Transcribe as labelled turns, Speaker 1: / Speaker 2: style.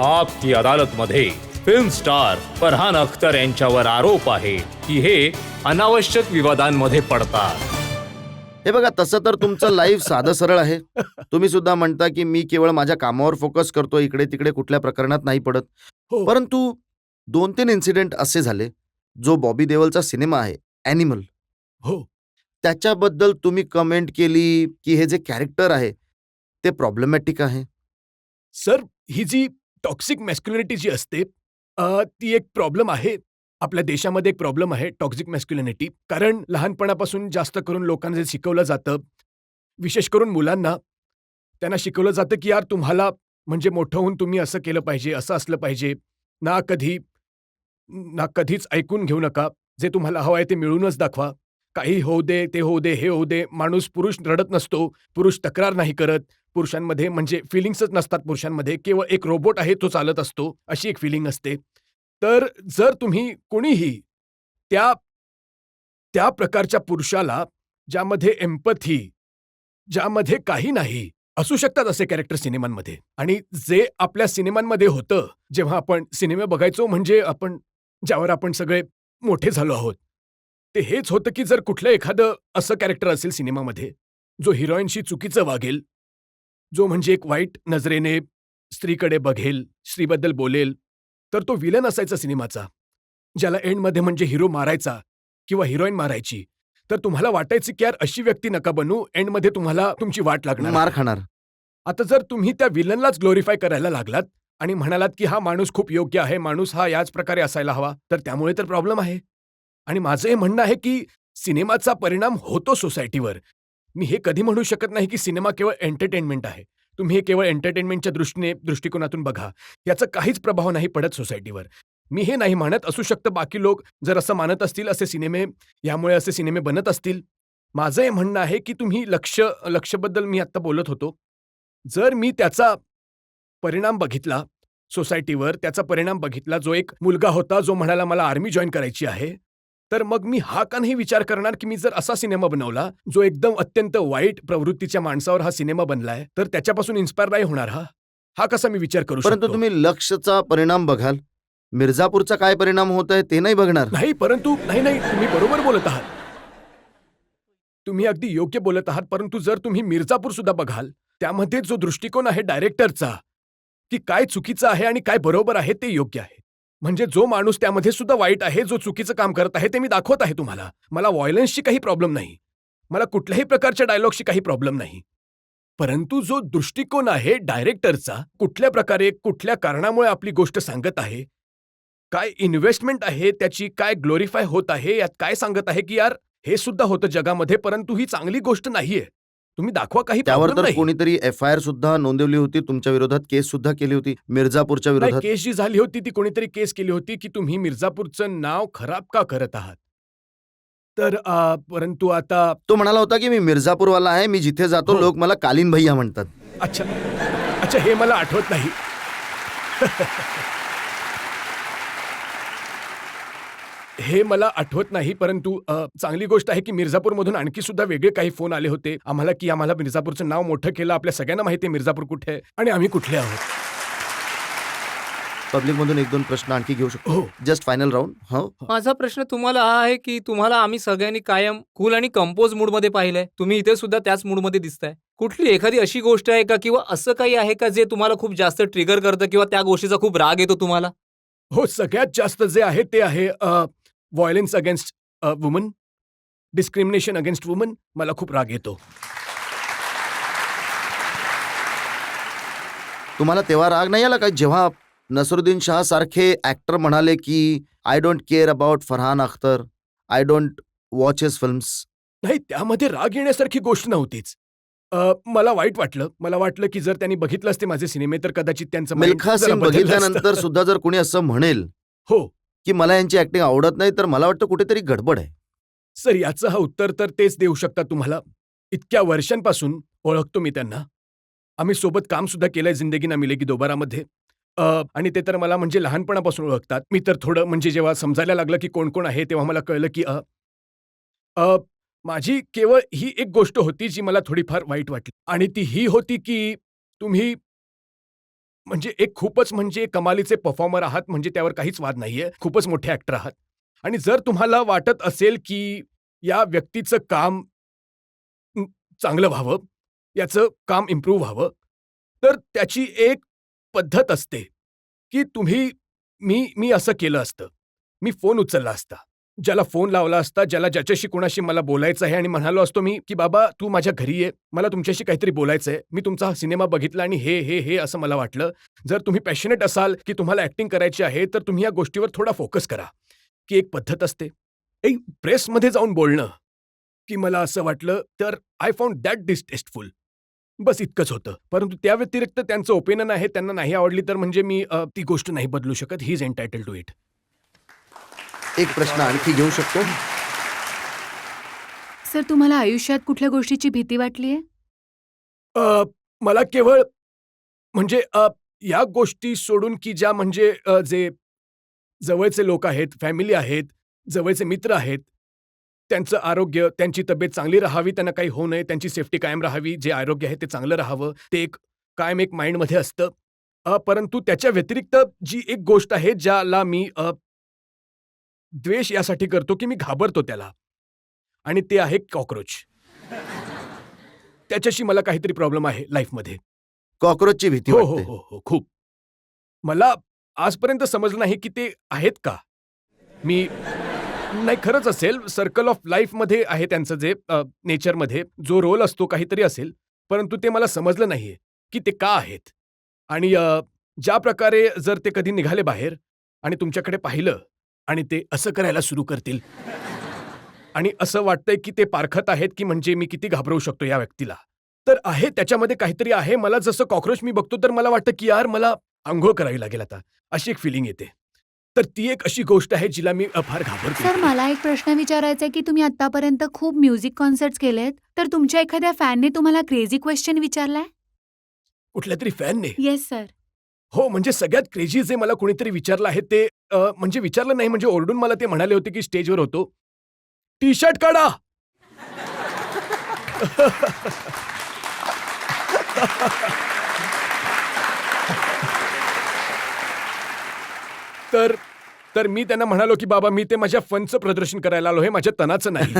Speaker 1: आपकी अदालत मध्ये film star Farhan Akhtar यांच्यावर आरोप आहे की हे अनावश्यक विवादांमध्ये पडतात.
Speaker 2: हे बघा, तसं तर तुमचं लाईफ साधं सरळ आहे. तुम्ही सुद्धा म्हणता की मी केवळ माझ्या कामावर फोकस करतो, इकडे तिकडे कुठल्या प्रकरणात नाही पडत.
Speaker 3: हो.
Speaker 2: परंतु 2-3 इन्सिडेंट असे झाले, जो बॉबी देओलचा सिनेमा आहे ॲनिमल,
Speaker 3: हो
Speaker 2: त्याच्याबद्दल तुम्ही कमेंट केली की हे जे कॅरेक्टर आहे ते प्रॉब्लेमॅटिक आहे.
Speaker 3: सर, ही जी टॉक्सिक मॅस्क्युलिनिटी जी असते ती एक प्रॉब्लेम आहे. आपल्या देशामध्ये एक प्रॉब्लेम आहे टॉक्सिक मॅस्क्युलिनिटी. कारण लहानपणापासून जास्त करून लोकांना जे शिकवलं जातं, विशेष करून मुलांना, त्यांना शिकवलं जातं की यार तुम्हाला म्हणजे मोठं होऊन तुम्ही असं केलं पाहिजे, असं असलं पाहिजे. ना कधीच ऐकून घेऊ नका. जे तुम्हाला हवं आहे ते मिळूनच दाखवा. काही होऊ दे, ते होऊ दे, हे होऊ दे. पुरुष रडत नसतो, पुरुष तक्रार नाही करत. पुरुषांमध्ये म्हणजे फिलिंग्सच नसतात पुरुषांमध्ये. केवळ एक रोबोट आहे तो चालत असतो, अशी एक फिलिंग असते. तर जर तुम्ही कोणीही त्या त्या प्रकारच्या पुरुषाला, ज्यामध्ये एम्पॅथी, ज्यामध्ये काही नाही, असू शकतात असे कॅरेक्टर सिनेमांमध्ये. आणि जे आपल्या सिनेमांमध्ये होतं, जेव्हा आपण सिनेमे बघायचो, म्हणजे ज्यावर आपण सगळे मोठे झालो आहोत, ते हेच होतं की जर कुठलं एखादं असं कॅरेक्टर असेल सिनेमामध्ये, जो हिरोईनशी चुकीचं वागेल, जो म्हणजे एक वाईट नजरेने स्त्रीकडे बघेल, स्त्रीबद्दल बोलेल, तर तो विलन असायचा सिनेमाचा, ज्याला एंडमध्ये म्हणजे हिरो मारायचा किंवा हिरोईन मारायची. तर तुम्हाला वाटायचं की यार अशी व्यक्ती नका बनू, एंडमध्ये तुम्हाला तुमची वाट लागणार
Speaker 2: मार
Speaker 3: आहे.
Speaker 2: खाणार.
Speaker 3: आता जर तुम्ही त्या विलनलाच ग्लोरिफाय करायला लागलात आणि म्हणालात की हा माणूस खूप योग्य आहे, माणूस हा याच प्रकारे असायला हवा, तर त्यामुळे तर प्रॉब्लेम आहे. आणि माझं हे म्हणणं आहे की सिनेमाचा परिणाम होतो सोसायटीवर. मी हे कधी म्हणू शकत नाही की सिनेमा केवळ एंटरटेनमेंट आहे. तुम्ही हे केवळ एंटरटेनमेंटच्या दृष्टिकोनातून बघा. याचा काहीच प्रभाव नाही पडत सोसायटीवर. मी हे नाही म्हणत, असू शकतं बाकी लोक जर असं मानत असतील, यामुळे असे सिनेमे बनत असतील. माझं हे म्हणणं आहे की तुम्ही लक्षबद्दल मी आत्ता बोलत होतो. जर मी त्याचा परिणाम बघितला सोसायटीवर, त्याचा परिणाम बघितला, जो एक मुलगा होता जो म्हणाला मला आर्मी जॉइन करायची आहे, तर मग मी हा का नाही विचार करणार की मी जर असा सिनेमा बनवला, जो एकदम अत्यंत वाईट प्रवृत्तीच्या माणसावर हा सिनेमा बनलाय, तर त्याच्यापासून इन्स्पायर नाही होणार हा कसा मी विचार करू शकतो?
Speaker 2: परंतु तुम्ही लक्षचा परिणाम बघाल, मिर्झापूरचा काय परिणाम होत आहे ते नाही बघणार.
Speaker 3: नाही, परंतु नाही, तुम्ही बरोबर बोलत आहात. तुम्ही अगदी योग्य बोलत आहात, परंतु जर तुम्ही मिर्झापूर सुद्धा बघाल, त्यामध्ये जो दृष्टिकोन आहे डायरेक्टरचा, की काय चुकीचं आहे आणि काय बरोबर आहे ते योग्य आहे. म्हणजे जो माणूस त्यामध्ये सुद्धा वाईट आहे, जो चुकीचं काम करत आहे, ते मी दाखवत आहे तुम्हाला. मला व्हायलन्सची काही प्रॉब्लेम नाही. मला कुठल्याही प्रकारच्या डायलॉगशी काही प्रॉब्लेम नाही. परंतु जो दृष्टिकोन आहे डायरेक्टरचा, कुठल्या प्रकारे, कुठल्या कारणामुळे आपली गोष्ट सांगत आहे, काय इन्व्हेस्टमेंट आहे त्याची, काय ग्लोरिफाय होत आहे, यात काय सांगत आहे की यार हे सुद्धा होतं जगामध्ये, परंतु ही चांगली गोष्ट नाहीये. तुम्ही दाखवा, काही
Speaker 2: त्यावर
Speaker 3: प्रॉब्लेम
Speaker 2: तर
Speaker 3: नाही.
Speaker 2: कोणीतरी एफ-आय-आर सुद्धा नोंदवली होती, तुमच्या विरोधात केस सुद्धा केली होती मिर्झापूरच्या
Speaker 3: नाही,
Speaker 2: विरोधात.
Speaker 3: केस जी झाली होती ती कोणीतरी केस केली होती की तुम्ही मिर्झापूरचं नाव खराब का करत आहात. तर परंतु आता
Speaker 2: तो म्हणाला होता की मी मिर्झापूरवाला आहे, मी जिथे जातो
Speaker 3: हो.
Speaker 2: लोक मला कालीन भैया म्हणतात.
Speaker 3: अच्छा, हे मला आठवत नाही. हे मला आठवत नाही, परंतु चांगली गोष्ट आहे की मिर्झापूरमधून आणखी सुद्धा वेगळे काही फोन आले होते आम्हाला की आम्हाला मिर्झापूरचं नाव मोठं केलं. आपल्या सगळ्यांना माहिती आहे मिर्झापूर कुठे आहे आणि आम्ही कुठले आहोत.
Speaker 2: पब्लिकमधून 1-2 प्रश्न आणखी घेऊ शकतो.
Speaker 3: हो.
Speaker 2: Just final round. हो,
Speaker 4: माझा प्रश्न तुम्हाला हा आहे की तुम्हाला आम्ही सगळ्यांनी कायम कूल आणि कंपोज मूडमध्ये पाहिलंय. तुम्ही इथे सुद्धा त्याच मूडमध्ये दिसताय. कुठली एखादी अशी गोष्ट आहे का किंवा असं काही आहे का जे तुम्हाला खूप जास्त ट्रिगर करतं किंवा त्या गोष्टीचा खूप राग येतो तुम्हाला?
Speaker 3: हो, सगळ्यात जास्त जे आहे ते आहे violence against woman, discrimination against woman. मला खूप राग येतो.
Speaker 2: तुम्हाला तेव्हा राग नाही आला का जेव्हा नसरुद्दीन शाह सारखे ऍक्टर म्हणाले की I don't care about Farhan Akhtar, I don't watch his films?
Speaker 3: नाही, त्यामध्ये राग येण्यासारखी गोष्ट नव्हतीच. मला वाईट वाटलं. मला वाटलं की जर त्यांनी बघितलं असते माझे सिनेमे तर कदाचित त्यांचं mind
Speaker 2: मिल्खा
Speaker 3: जरा
Speaker 2: सिंग
Speaker 3: बदललं
Speaker 2: बघितल्यानंतर
Speaker 3: असतं.
Speaker 2: सुद्धा जर कोणी असं म्हणेल
Speaker 3: हो
Speaker 2: की मला यांची ऍक्टिंग आवडत नाही, तर मला वाटतं कुठेतरी गडबड आहे.
Speaker 3: सर, याचं उत्तर तर तेच देऊ शकतात तुम्हाला. इतक्या वर्षांपासून ओळखतो मी त्यांना. आम्ही सोबत काम सुद्धा केलंय जिंदगी ना मिलेगी दोबारामध्ये. आणि ते तर मला म्हणजे लहानपणापासून ओळखतात. मी तर थोडं म्हणजे जेव्हा समजायला लागलं की कोण कोण आहे तेव्हा मला कळलं की माझी केवळ ही एक गोष्ट होती जी मला थोडीफार वाईट वाटली आणि ती ही होती की तुम्ही म्हणजे एक खूपच म्हणजे कमालीचे परफॉर्मर आहात, म्हणजे त्यावर काहीच वाद नाहीये. खूपच मोठे ऍक्टर आहात. आणि जर तुम्हाला वाटत असेल की या व्यक्तीचं काम अं, चांगलं व्हावं, याचं काम इम्प्रूव्ह व्हावं, तर त्याची एक पद्धत असते, की मी मी असं केलं असतं. मी फोन उचलला असता. ज्याला फोन लावला असता, ज्याच्याशी कोणाशी मला बोलायचं आहे आणि म्हणालो असतो मी, की "बाबा तू माझ्या घरी ये. मला तुमच्याशी काहीतरी बोलायचं आहे. मी तुमचा हा सिनेमा बघितला आणि हे असं मला वाटलं. जर तुम्ही पॅशनेट असाल, की तुम्हाला ॲक्टिंग करायची आहे, तर तुम्ही या गोष्टीवर थोडा फोकस करा." की एक पद्धत असते. एक प्रेसमध्ये जाऊन बोलणं, की मला असं वाटलं, तर आय फाउंड दॅट डिस्टेस्टफुल. बस इतकंच होतं. परंतु त्या व्यतिरिक्त त्यांचं ओपिनियन आहे, त्यांना नाही आवडली तर म्हणजे मी ती गोष्ट नाही बदलू शकत. He is entitled to it.
Speaker 2: एक प्रश्न आणखी घेऊ शकतो?
Speaker 5: सर, तुम्हाला आयुष्यात कुठल्या गोष्टीची भीती वाटलीये?
Speaker 3: मला केवळ म्हणजे या गोष्टी सोडून की ज्या म्हणजे जे जवळचे लोक आहेत, फॅमिली आहेत, जवळचे मित्र आहेत, त्यांचं आरोग्य, त्यांची तब्येत चांगली राहावी, त्यांना काही होऊ नये, त्यांची सेफ्टी कायम राहावी, जे आरोग्य आहे ते चांगलं राहावं, ते कायम एक माइंडमध्ये असतं. परंतु त्याच्या व्यतिरिक्त जी एक गोष्ट आहे ज्याला मी द्वेष यासाठी करतो, की मी घाबरतो त्याला आणि ते आहे कॉकरोच. त्याच्याशी मला काहीतरी प्रॉब्लेम आहे लाईफमध्ये.
Speaker 2: कॉकरोचची भीती
Speaker 3: हो,
Speaker 2: वाटते.
Speaker 3: हो, खूप. मला आजपर्यंत समजलं नाही की ते आहेत का? मी नाही खरंच असेल, सर्कल ऑफ लाईफमध्ये आहे त्यांचं जे नेचरमध्ये जो रोल असतो काहीतरी असेल, परंतु ते मला समजलं नाहीये की ते का आहेत? आणि ज्या प्रकारे जर ते कधी निघाले बाहेर आणि तुमच्याकडे पाहिलं आणि ते असं करायला सुरू करतील आणि असं वाटतंय की ते पारखत आहेत की म्हणजे मी किती घाबरवू शकतो या व्यक्तीला. तर आहे त्याच्यामध्ये काहीतरी आहे. मला जसं कॉकरोच मी बघतो तर मला वाटतं की यार मला अंघोळ करावी लागेल आता, अशी एक फिलिंग येते. तर ती एक अशी गोष्ट आहे जिला मी फार घाबरतो.
Speaker 5: सर, मला एक प्रश्न विचारायचा आहे की तुम्ही आतापर्यंत खूप म्युझिक कॉन्सर्ट्स केलेत, तर तुमच्या एखाद्या फॅनने तुम्हाला क्रेझी क्वेश्चन विचारलाय?
Speaker 3: कुठल्यातरी फॅनने
Speaker 5: येस सर.
Speaker 3: हो, म्हणजे सगळ्यात क्रेझी जे मला कोणीतरी विचारलं आहे ते म्हणजे विचारलं नाही म्हणजे ओरडून मला ते म्हणाले होते की स्टेजवर होतो, "टी शर्ट काढा." तर मी त्यांना म्हणालो की बाबा मी ते माझ्या फनचं प्रदर्शन करायला आलो आहे, माझ्या तनाचं नाही.